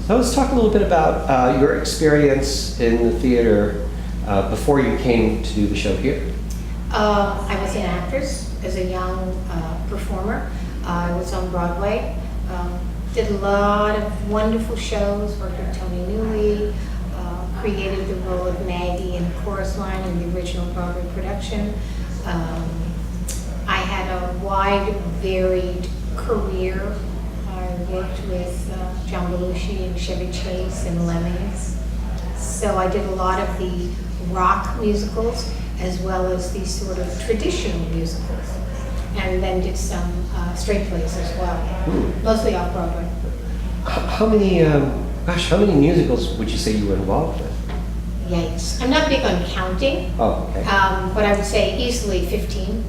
So let's talk a little bit about your experience in the theater before you came to the show here. I was an actress as a young performer. I was on Broadway. Did a lot of wonderful shows, worked with Tony Newley, created the role of Maggie in the chorus line in the original Broadway production. I had a wide, varied career. I worked with John Belushi and Chevy Chase and Lemmings. So I did a lot of the rock musicals as well as these sort of traditional musicals. And then did some straight plays as well, mostly off-Broadway. How many musicals would you say you were involved with? Yikes. I'm not big on counting, Oh, okay. but I would say easily 15.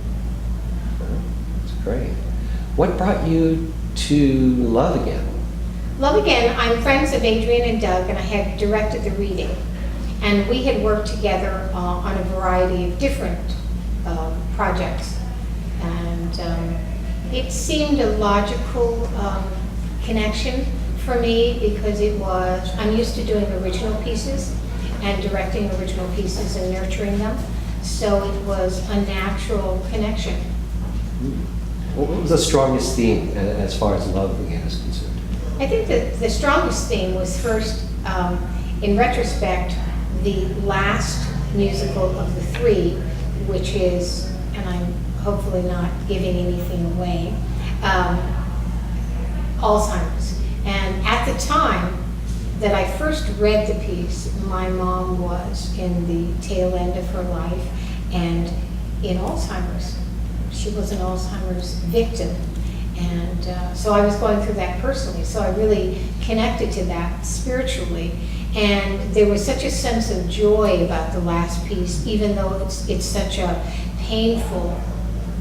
That's great. What brought you to Love Again? Love Again, I'm friends of Adryan and Doug, and I had directed the reading. And we had worked together on a variety of different projects. And it seemed a logical connection for me because I'm used to doing original pieces and directing original pieces and nurturing them. So it was a natural connection. What was the strongest theme as far as Love Again is concerned? I think that the strongest theme was first, in retrospect, the last musical of the three, which is, and I'm hopefully not giving anything away, Alzheimer's. And at the time that I first read the piece, my mom was in the tail end of her life and in Alzheimer's. She was an Alzheimer's victim. And so I was going through that personally. So I really connected to that spiritually. And there was such a sense of joy about the last piece, even though it's such a painful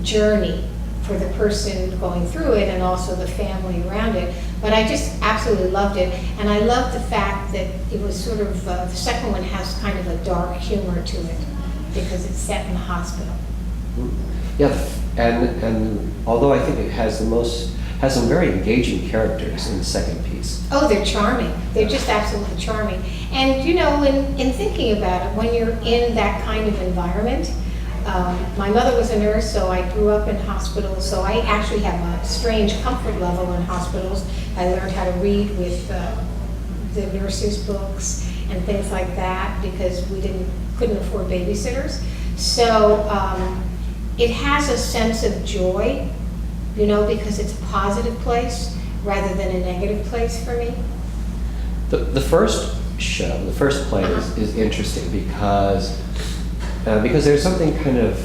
journey for the person going through it and also the family around it. But I just absolutely loved it. And I loved the fact that it was sort of, the second one has kind of a dark humor to it because it's set in the hospital. Yeah, and although I think it has some very engaging characters in the second piece. Oh, they're charming. They're just absolutely charming. And you know, in thinking about it, when you're in that kind of environment, my mother was a nurse, so I grew up in hospitals, so I actually have a strange comfort level in hospitals. I learned how to read with the nurses' books and things like that because we couldn't afford babysitters. So it has a sense of joy, you know, because it's a positive place rather than a negative place for me. The first show, the first play is interesting because there's something kind of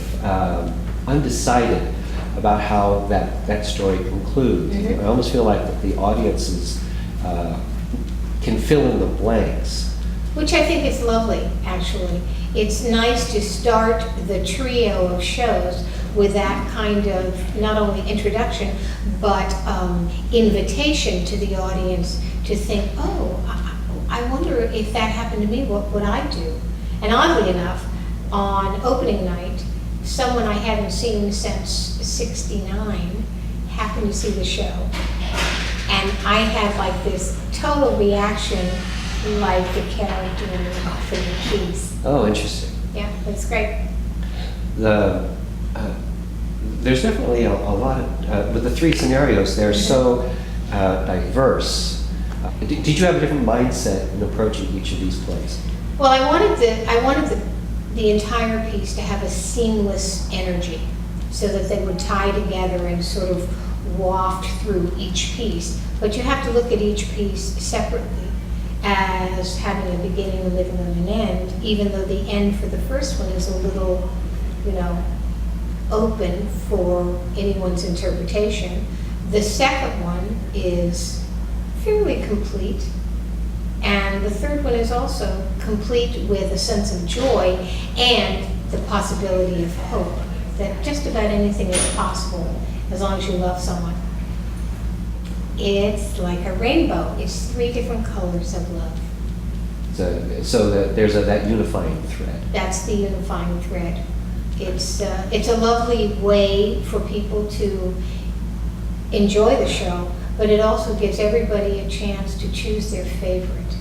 undecided about how that story concludes. I almost feel like the audiences can fill in the blanks. Which I think is lovely, actually. It's nice to start the trio of shows with that kind of not only introduction, but invitation to the audience to think, oh, I wonder if that happened to me, what would I do? And oddly enough, on opening night, someone I hadn't seen since '69 happened to see the show. And I had like this total reaction like the character for the piece. Oh, interesting. Yeah, that's great. There's definitely a lot of, with the three scenarios, they're so diverse. Did you have a different mindset in approaching each of these plays? Well, I wanted the entire piece to have a seamless energy so that they would tie together and sort of waft through each piece. But you have to look at each piece separately as having a beginning, a middle, and an end, even though the end for the first one is a little, you know, open for anyone's interpretation. The second one is fairly complete, and the third one is also complete with a sense of joy and the possibility of hope that just about anything is possible as long as you love someone. It's like a rainbow. It's three different colors of love. So that there's that unifying thread. That's the unifying thread. It's a lovely way for people to enjoy the show, but it also gives everybody a chance to choose their favorite.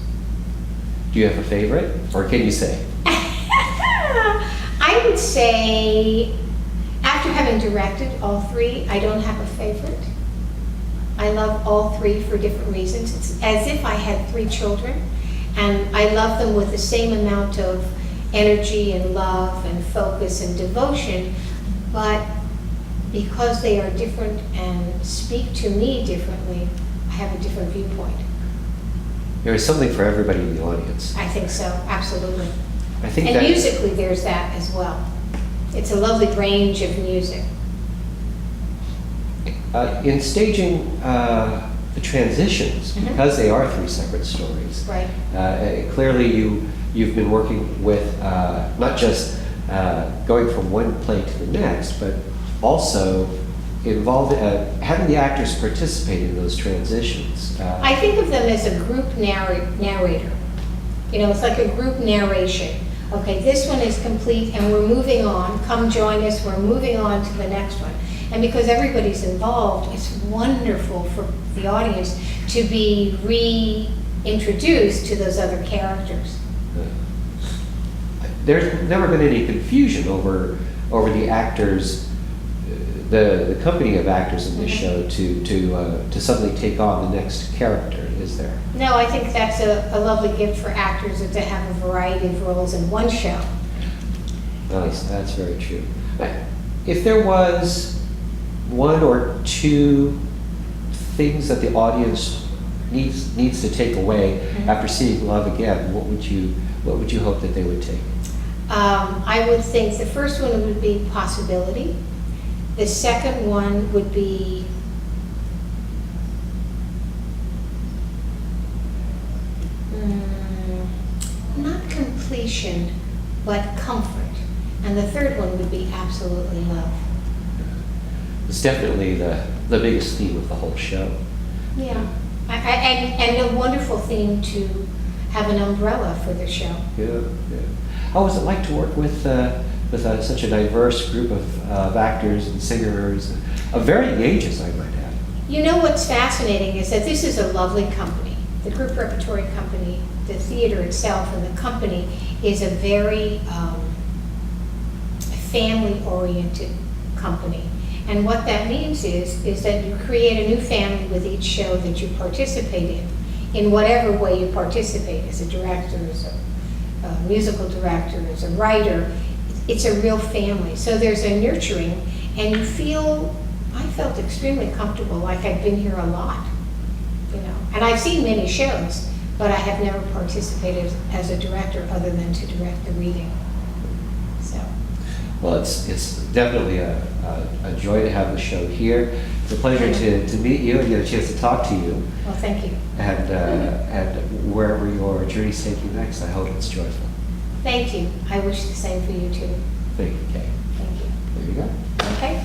Do you have a favorite, or can you say? I would say, after having directed all three, I don't have a favorite. I love all three for different reasons. It's as if I had three children, and I love them with the same amount of energy and love and focus and devotion, but because they are different and speak to me differently, I have a different viewpoint. There is something for everybody in the audience. I think so, absolutely. I think And that musically, there's that as well. It's a lovely range of music. in staging the transitions, Mhm. because they are three separate stories. Right. Clearly, you've been working with not just going from one play to the next, but also involved having the actors participate in those transitions. I think of them as a group narrator. You know, it's like a group narration. Okay, this one is complete and we're moving on. Come join us, we're moving on to the next one. And because everybody's involved, it's wonderful for the audience to be reintroduced to those other characters. There's never been any confusion over the actors, the company of actors in this show to suddenly take on the next character, is there? No, I think that's a lovely gift for actors, is to have a variety of roles in one show. That's very true. If there was one or two things that the audience needs to take away after seeing Love Again, what would you hope that they would take? I would think the first one would be possibility. The second one would be not completion, but comfort. And the third one would be absolutely love. It's definitely the biggest theme of the whole show. Yeah. And a wonderful theme to have an umbrella for the show. Yeah. How was it like to work with such a diverse group of actors and singers of varying ages, I might add? You know what's fascinating is that this is a lovely company. The group repertory company, the theater itself and the company is a very family-oriented company. And what that means is that you create a new family with each show that you participate in whatever way you participate, as a director, as a musical director, as a writer. It's a real family. So there's a nurturing, and I felt extremely comfortable, like I'd been here a lot, you know. And I've seen many shows, but I have never participated as a director other than to direct the reading. So. Well, it's definitely a joy to have the show here. It's a pleasure to meet you and get a chance to talk to you. Well, thank you. And wherever your journey's taking you next, I hope it's joyful. Thank you. I wish the same for you too. Thank you, Kay. Thank you. There you go. Okay.